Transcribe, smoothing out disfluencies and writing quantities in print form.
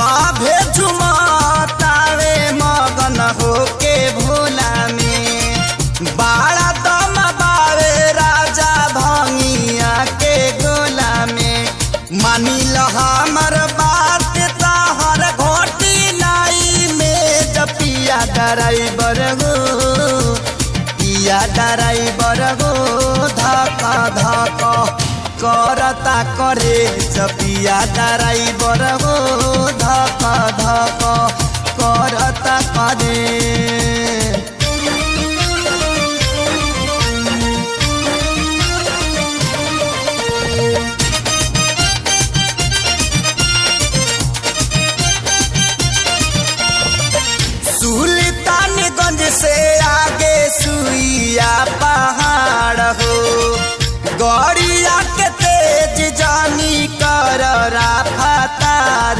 सभे झुमतावे मगन होके भोला में बाड़ा दम बावे राजा भंगिया के गोला में मानी ल हमर बात तहर घोटी नाई में जपिया ड्राइवर हो पिया ड्राइवर हो धक धक करता करे जपिया ड्राइवर हो धक धक करता करे। सुल्तानगंज से आगे सुइया पहाड़ हो गड़िया के तेज जानी कर राफतार